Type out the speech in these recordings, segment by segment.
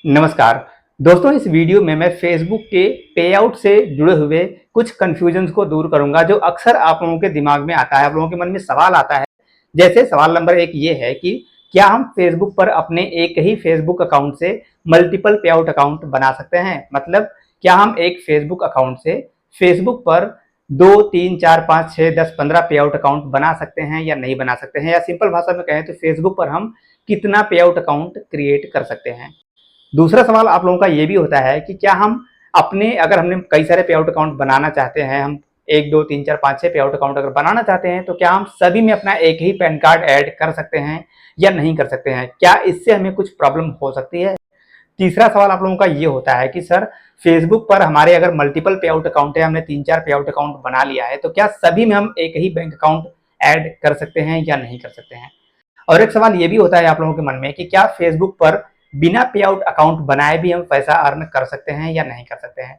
नमस्कार दोस्तों, इस वीडियो में मैं फेसबुक के पेआउट से जुड़े हुए कुछ कंफ्यूजन्स को दूर करूंगा जो अक्सर आप लोगों के दिमाग में आता है, आप लोगों के मन में सवाल आता है। जैसे सवाल नंबर एक ये है कि क्या हम फेसबुक पर अपने एक ही फेसबुक अकाउंट से मल्टीपल पेआउट अकाउंट बना सकते हैं? मतलब क्या हम एक फेसबुक अकाउंट से फेसबुक पर 2, 3, 4, 5, 6, 10, 15 पेआउट अकाउंट बना सकते हैं या नहीं बना सकते हैं? या सिंपल भाषा में कहें तो फेसबुक पर हम कितना पेआउट अकाउंट क्रिएट कर सकते हैं? दूसरा सवाल आप लोगों का ये भी होता है कि क्या हम अगर हमने कई सारे पेआउट अकाउंट बनाना चाहते हैं, हम 1, 2, 3, 4, 5, 6 पेआउट अकाउंट अगर बनाना चाहते हैं तो क्या हम सभी में अपना एक ही पैन कार्ड ऐड कर सकते हैं या नहीं कर सकते हैं? क्या इससे हमें कुछ प्रॉब्लम हो सकती है? तीसरा सवाल आप लोगों का ये होता है कि सर फेसबुक पर हमारे अगर मल्टीपल पेआउट अकाउंट है, हमने 3-4 पेआउट अकाउंट बना लिया है, तो क्या सभी में हम एक ही बैंक अकाउंट ऐड कर सकते हैं या नहीं कर सकते हैं? और एक सवाल ये भी होता है आप लोगों के मन में कि क्या फेसबुक पर बिना पे आउट अकाउंट बनाए भी हम पैसा अर्न कर सकते हैं या नहीं कर सकते हैं?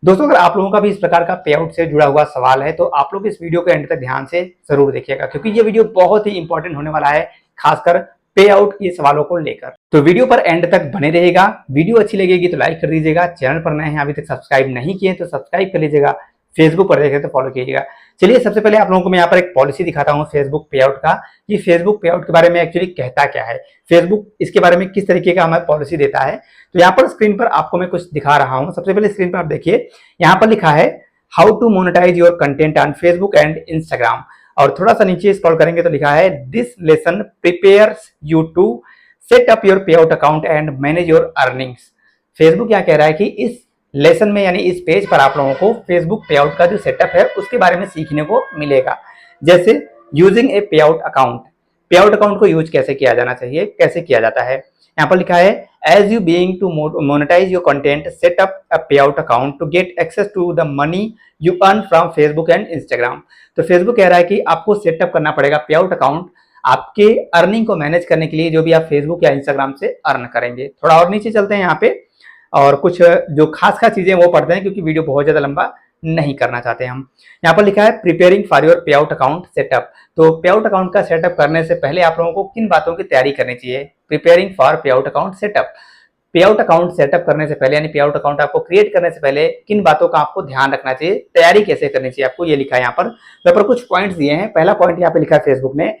दोस्तों, अगर आप लोगों का भी इस प्रकार का पे आउट से जुड़ा हुआ सवाल है तो आप लोग इस वीडियो को एंड तक ध्यान से जरूर देखिएगा, क्योंकि ये वीडियो बहुत ही इंपॉर्टेंट होने वाला है, खासकर पे आउट के सवालों को लेकर। तो वीडियो पर एंड तक बने रहेगा। वीडियो अच्छी लगेगी तो लाइक कर दीजिएगा, चैनल पर नए हैं अभी तक सब्सक्राइब नहीं किए तो सब्सक्राइब कर लीजिएगा, फेसबुक पर देखें तो फॉलो कीजिएगा। चलिए सबसे पहले आप लोगों को मैं यहाँ पर एक पॉलिसी दिखाता हूँ फेसबुक पे आउट का, कि फेसबुक पे आउट के बारे में एक्चुअली कहता क्या है, फेसबुक इसके बारे में किस तरीके का हमें पॉलिसी देता है। तो यहाँ पर स्क्रीन पर आपको मैं कुछ दिखा रहा हूँ। सबसे पहले स्क्रीन पर आप देखिए, यहाँ पर लिखा है how to monetize your content on Facebook and Instagram, और थोड़ा सा नीचे स्क्रॉल करेंगे तो लिखा है this lesson prepares you to set up your pay out account and manage your earnings. Facebook क्या कह रहा है कि इस लेसन में यानी इस पेज पर आप लोगों को फेसबुक पे आउट का जो सेटअप है उसके बारे में सीखने को मिलेगा। जैसे यूजिंग ए पे आउट अकाउंट, पे आउट अकाउंट को यूज कैसे किया जाना चाहिए, कैसे किया जाता है। यहाँ पर लिखा है as you being to monetize your content set up a pay out account to get access to the money you earn from Facebook and Instagram. तो फेसबुक कह रहा है कि आपको सेटअप करना पड़ेगा पे आउट अकाउंट आपके अर्निंग को मैनेज करने के लिए, जो भी आप फेसबुक या इंस्टाग्राम से अर्न करेंगे। थोड़ा और नीचे चलते हैं यहाँ पे और कुछ जो खास खास चीजें वो पढ़ते हैं, क्योंकि वीडियो बहुत ज्यादा लंबा नहीं करना चाहते हम। यहाँ पर लिखा है preparing for your pay out account setup. तो पे आउट अकाउंट का सेटअप करने से पहले आप लोगों को किन बातों की तैयारी करनी चाहिए? प्रिपेयरिंग फॉर पे आउट अकाउंट सेटअप, पे आउट अकाउंट सेटअप करने से पहले यानी पे आउट अकाउंट आपको क्रिएट करने से पहले किन बातों का आपको ध्यान रखना चाहिए, तैयारी कैसे करनी चाहिए आपको, ये लिखा है यहाँ पर। यहाँ पर कुछ पॉइंट्स दिए हैं। पहला पॉइंट यहाँ पे लिखा है फेसबुक ने,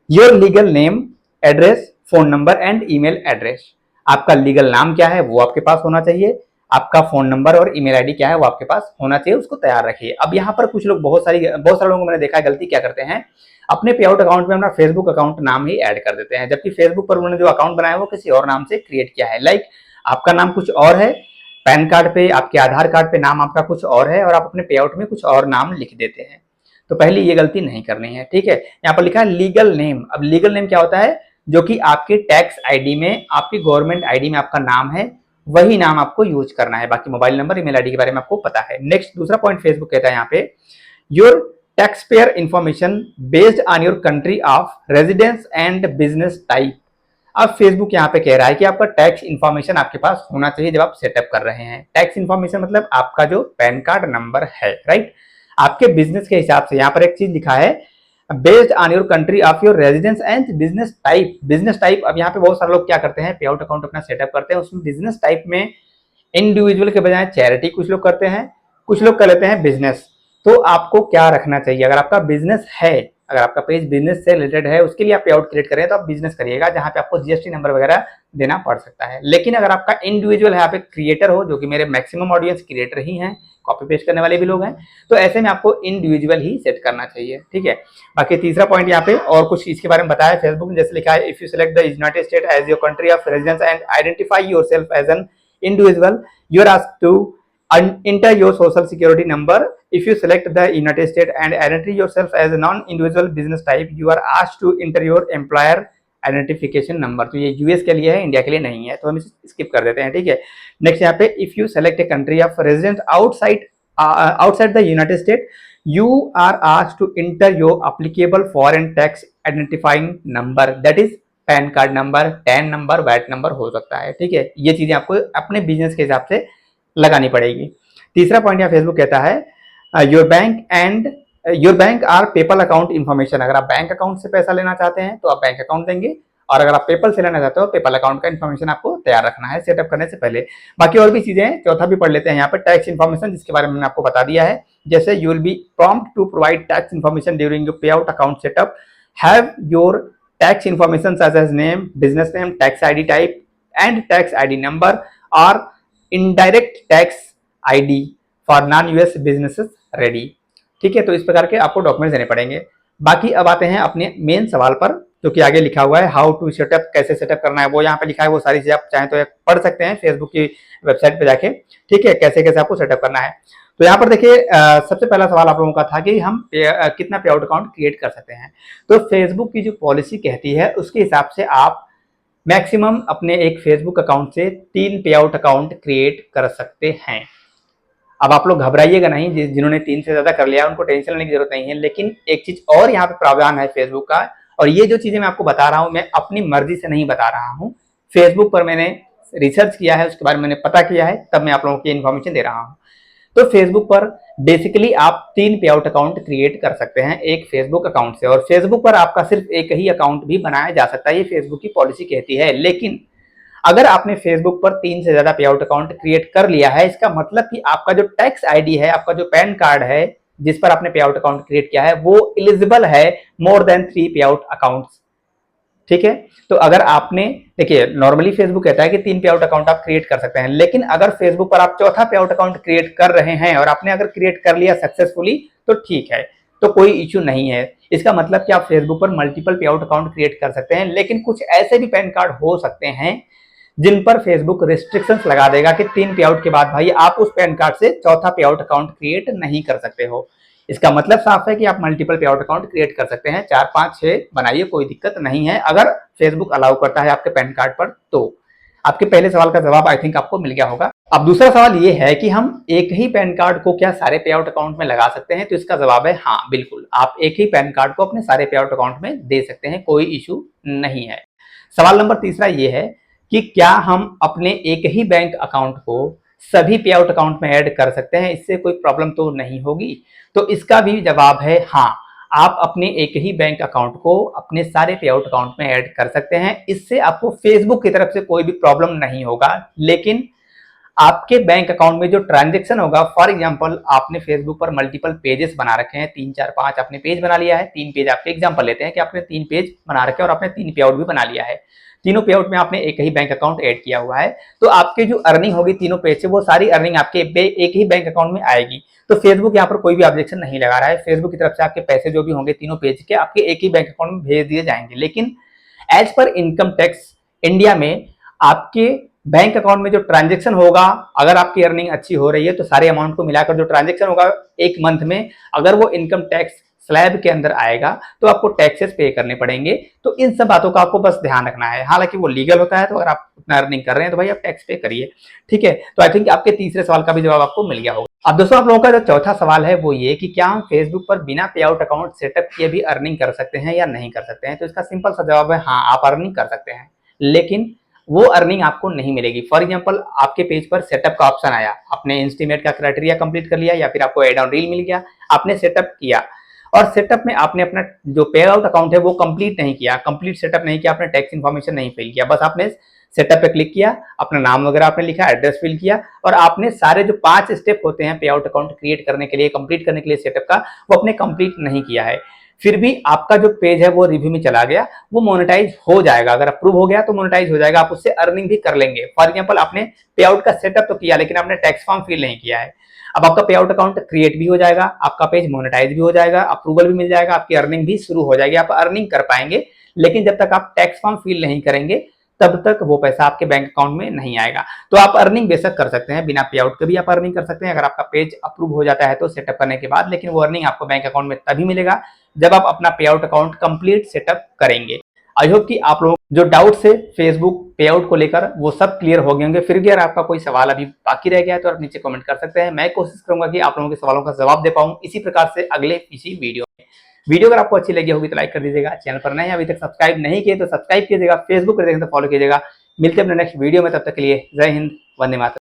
your legal name, address, phone number and email address. आपका लीगल नाम क्या है वो आपके पास होना चाहिए, आपका फोन नंबर और ईमेल आईडी क्या है वो आपके पास होना चाहिए, उसको तैयार रखिए। अब यहाँ पर कुछ लोग बहुत सारे लोगों को मैंने देखा है गलती क्या करते हैं, अपने पे आउट अकाउंट में अपना फेसबुक अकाउंट नाम ही ऐड कर देते हैं, जबकि फेसबुक पर उन्होंने जो अकाउंट बनाया वो किसी और नाम से क्रिएट किया है। लाइक आपका नाम कुछ और है, पैन कार्ड पे, आपके आधार कार्ड पे नाम आपका कुछ और है और आप अपने पे आउट में कुछ और नाम लिख देते हैं। तो पहले ये गलती नहीं करनी है, ठीक है। यहाँ पर लिखा है लीगल नेम। अब लीगल नेम क्या होता है? जो कि आपके टैक्स आईडी में, आपकी गवर्नमेंट आईडी में आपका नाम है, वही नाम आपको यूज करना है। बाकी मोबाइल नंबर, ईमेल आईडी के बारे में आपको पता है। नेक्स्ट दूसरा पॉइंट फेसबुक कहता है यहाँ पे, your tax payer information based on your country of residence and business type. अब फेसबुक यहाँ पे कह रहा है कि आपका टैक्स इन्फॉर्मेशन आपके पास होना चाहिए जब आप सेटअप कर रहे हैं। टैक्स इन्फॉर्मेशन मतलब आपका जो पैन कार्ड नंबर है, राइट, आपके बिजनेस के हिसाब से। यहाँ पर एक चीज लिखा है based on your country of your residence and business type. Business type, अब यहाँ पे बहुत सारे लोग क्या करते हैं, पे आउट अकाउंट अपना सेटअप करते हैं, उसमें बिजनेस टाइप में इंडिविजुअल के बजाय चैरिटी कुछ लोग करते हैं, कुछ लोग कर लेते हैं बिजनेस। तो आपको क्या रखना चाहिए? अगर आपका बिजनेस है, अगर आपका पेज बिजनेस से रिलेटेड है, उसके लिए आप पे आउट क्रिएट करें तो आप बिजनेस करिएगा, जहां पे आपको जीएसटी नंबर वगैरह देना पड़ सकता है। लेकिन अगर आपका इंडिविजुअल है, आप एक क्रिएटर हो, जो कि मेरे मैक्सिमम ऑडियंस क्रिएटर ही हैं, कॉपी पेस्ट करने वाले भी लोग हैं, तो ऐसे में आपको इंडिविजुअल ही सेट करना चाहिए, ठीक है। बाकी तीसरा पॉइंट यहाँ पे और कुछ इसके बारे में बताया फेसबुक ने, जैसे लिखा है if you select the United State as your country of residence and identify yourself as an individual, you are asked to enter your social security number. If you select the United States and identify yourself as a non-individual business type, you are asked to enter your employer identification number. तो ये US के लिए है, India के लिए नहीं है, तो हम इसे स्किप कर देते हैं, ठीक है। नेक्स्ट यहाँ पे if you select a country of resident outside the United state, you are asked to enter your applicable foreign tax identifying number, that is PAN card number, TAN number, VAT number हो सकता है, ठीक है। ये चीजें आपको अपने business के हिसाब से लगानी पड़ेगी। तीसरा पॉइंट यहाँ फेसबुक कहता है your bank or PayPal account information. अगर आप बैंक अकाउंट से पैसा लेना चाहते हैं तो आप बैंक अकाउंट देंगे, और अगर आप पेपल से लेना चाहते हो पेपल अकाउंट का इन्फॉर्मेशन आपको तैयार रखना है सेटअप करने से पहले। बाकी और भी चीजें हैं, चौथा भी पढ़ लेते हैं यहाँ पर टैक्स इन्फॉर्मेशन, जिसके बारे में मैंने आपको बता दिया है। जैसे you will be prompt to provide tax information during your pay out account setup, have your tax information such as name, business name, tax ID type and tax ID number और indirect tax ID for non US businesses ready. ठीक है, तो इस प्रकार के आपको documents देने पड़ेंगे। बाकी अब आते हैं अपने मेन सवाल पर, जो कि आगे लिखा हुआ है हाउ टू सेटअप, कैसे सेटअप करना है वो यहाँ पे लिखा है। वो सारी चीजें आप चाहें तो पढ़ सकते हैं फेसबुक की वेबसाइट पे जाके। ठीक है, कैसे कैसे आपको सेटअप करना है। तो यहाँ पर देखिए सबसे पहला सवाल आप लोगों का था कि हम कितना पे आउट अकाउंट क्रिएट कर सकते हैं। तो फेसबुक की जो पॉलिसी कहती है उसके हिसाब से आप मैक्सिमम अपने एक फेसबुक अकाउंट से 3 पे आउट अकाउंट क्रिएट कर सकते हैं। अब आप लोग घबराइएगा नहीं, जिन्होंने 3 से ज्यादा कर लिया उनको टेंशन लेने की जरूरत नहीं है। लेकिन एक चीज और यहाँ पे प्रावधान है फेसबुक का, और ये जो चीजें मैं आपको बता रहा हूँ मैं अपनी मर्जी से नहीं बता रहा हूँ। फेसबुक पर मैंने रिसर्च किया है, उसके बारे में मैंने पता किया है, तब मैं आप लोगों की इन्फॉर्मेशन दे रहा हूँ। तो फेसबुक पर बेसिकली आप 3 पे आउट अकाउंट क्रिएट कर सकते हैं एक फेसबुक अकाउंट से, और फेसबुक पर आपका सिर्फ एक ही अकाउंट भी बनाया जा सकता है, ये फेसबुक की पॉलिसी कहती है। लेकिन अगर आपने फेसबुक पर 3 से ज्यादा पे आउट अकाउंट क्रिएट कर लिया है, इसका मतलब कि आपका जो टैक्स आईडी है, आपका जो पैन कार्ड है जिस पर आपने पे आउट अकाउंट क्रिएट किया है, वो एलिजिबल है मोर देन 3 पे आउट अकाउंट्स। ठीक है, तो अगर आपने देखिए नॉर्मली फेसबुक कहता है कि 3 पे आउट अकाउंट आप क्रिएट कर सकते हैं, लेकिन अगर फेसबुक पर आप चौथा पे आउट अकाउंट क्रिएट कर रहे हैं और आपने अगर क्रिएट कर लिया सक्सेसफुली तो ठीक है, तो कोई इश्यू नहीं है। इसका मतलब कि आप फेसबुक पर मल्टीपल पे आउट अकाउंट क्रिएट कर सकते हैं। लेकिन कुछ ऐसे भी पैन कार्ड हो सकते हैं जिन पर फेसबुक रिस्ट्रिक्शंस लगा देगा कि 3 पे आउट के बाद भाई आप उस पैन कार्ड से चौथा पे आउट अकाउंट क्रिएट नहीं कर सकते हो। इसका मतलब साफ है कि आप मल्टीपल पे आउट अकाउंट क्रिएट कर सकते हैं, 4, 5, 6 बनाइए, कोई दिक्कत नहीं है अगर फेसबुक अलाउ करता है आपके पैन कार्ड पर। तो आपके पहले सवाल का जवाब आई थिंक आपको मिल गया होगा। अब दूसरा सवाल ये है कि हम एक ही पैन कार्ड को क्या सारे पे आउट अकाउंट में लगा सकते हैं। तो इसका जवाब है हाँ, बिल्कुल आप एक ही पैन कार्ड को अपने सारे पे आउट अकाउंट में दे सकते हैं, कोई इशू नहीं है। सवाल नंबर तीसरा ये है कि क्या हम अपने एक ही बैंक अकाउंट को सभी पे आउट अकाउंट में ऐड कर सकते हैं, इससे कोई प्रॉब्लम तो नहीं होगी। तो इसका भी जवाब है हाँ, आप अपने एक ही बैंक अकाउंट को अपने सारे पे आउट अकाउंट में ऐड कर सकते हैं, इससे आपको फेसबुक की तरफ से कोई भी प्रॉब्लम नहीं होगा। लेकिन आपके बैंक अकाउंट में जो ट्रांजेक्शन होगा, फॉर एग्जांपल आपने फेसबुक पर मल्टीपल पेजेस बना रखे हैं, 3, 4, 5 आपने पेज बना लिया है, 3 पेज आपके एग्जांपल लेते हैं कि आपने 3 पेज बना रखे हैं और आपने 3 पे आउट भी बना लिया है, तीनों पे आउट में आपने एक ही बैंक अकाउंट ऐड किया हुआ है, तो आपके जो अर्निंग होगी तीनों पेज से वो सारी अर्निंग आपके एक ही बैंक अकाउंट में आएगी। तो फेसबुक यहाँ पर कोई भी ऑब्जेक्शन नहीं लगा रहा है, फेसबुक की तरफ से आपके पैसे जो भी होंगे तीनों पेज के आपके एक ही बैंक अकाउंट में भेज दिए जाएंगे। लेकिन as per income tax India में आपके बैंक अकाउंट में जो ट्रांजेक्शन होगा, अगर आपकी अर्निंग अच्छी हो रही है तो सारे अमाउंट को मिलाकर जो ट्रांजेक्शन होगा एक मंथ में, अगर वो इनकम टैक्स स्लैब के अंदर आएगा तो आपको टैक्सेस पे करने पड़ेंगे। तो इन सब बातों का आपको बस ध्यान रखना है। हालांकि वो लीगल होता है, तो अगर आप उतना अर्निंग कर रहे हैं तो भाई आप टैक्स पे करिए। ठीक है, तो आई थिंक आपके तीसरे सवाल का भी जवाब आपको मिल गया होगा। अब दोस्तों आप लोगों का जो चौथा सवाल है वो ये कि क्या हम फेसबुक पर बिना पे आउट अकाउंट सेटअप किए भी अर्निंग कर सकते हैं या नहीं कर सकते हैं। तो इसका सिंपल सा जवाब है हाँ, आप अर्निंग कर सकते हैं, लेकिन वो अर्निंग आपको नहीं मिलेगी। फॉर एग्जांपल आपके पेज पर सेटअप का ऑप्शन आया, आपने इंस्टीमेट का क्राइटेरिया कंप्लीट कर लिया या फिर आपको एड ऑन रील मिल गया, आपने सेटअप किया और सेटअप में आपने अपना जो पे आउट अकाउंट है वो कंप्लीट नहीं किया, कंप्लीट सेटअप नहीं किया, आपने टैक्स इन्फॉर्मेशन नहीं फिल किया, बस आपने सेटअप पे क्लिक किया, अपना नाम वगैरह आपने लिखा, एड्रेस फिल किया और आपने सारे जो 5 स्टेप होते हैं पे आउट अकाउंट क्रिएट करने के लिए, कंप्लीट करने के लिए सेटअप का, वो आपने कंप्लीट नहीं किया है, फिर भी आपका जो पेज है वो रिव्यू में चला गया, वो मोनेटाइज हो जाएगा। अगर अप्रूव हो गया तो मोनेटाइज हो जाएगा, आप उससे अर्निंग भी कर लेंगे। फॉर एग्जांपल आपने पे आउट का सेटअप तो किया लेकिन आपने टैक्स फॉर्म फिल नहीं किया है, अब आपका पे आउट अकाउंट क्रिएट भी हो जाएगा, आपका पेज मोनेटाइज भी हो जाएगा, अप्रूवल भी मिल जाएगा, आपकी अर्निंग भी शुरू हो जाएगी, आप अर्निंग कर पाएंगे। लेकिन जब तक आप टैक्स फॉर्म फिल नहीं करेंगे तब तक वो पैसा आपके बैंक अकाउंट में नहीं आएगा। तो आप अर्निंग बेशक कर सकते हैं, बिना पे आउट के भी आप अर्निंग कर सकते हैं अगर आपका पेज अप्रूव हो जाता है तो सेटअप करने के बाद, लेकिन वो अर्निंग आपको बैंक अकाउंट में तभी मिलेगा जब आप अपना पे आउट अकाउंट कंप्लीट सेटअप करेंगे। आई होप कि आप लोग जो डाउट से फेसबुक पे आउट को लेकर वो सब क्लियर हो गए होंगे। फिर भी अगर आपका कोई सवाल अभी बाकी रह गया है तो आप नीचे कमेंट कर सकते हैं, मैं कोशिश करूंगा कि आप लोगों के सवालों का जवाब दे पाऊं इसी प्रकार से अगले किसी वीडियो में। वीडियो अगर आपको अच्छी लगी होगी तो लाइक कर दीजिएगा, चैनल पर नए अभी तक सब्सक्राइब नहीं किए तो सब्सक्राइब कीजिएगा, फेसबुक पर देखें तो फॉलो कीजिएगा। मिलते हैं अपने नेक्स्ट वीडियो में, तब तक के लिए जय हिंद, वंदे मातरम।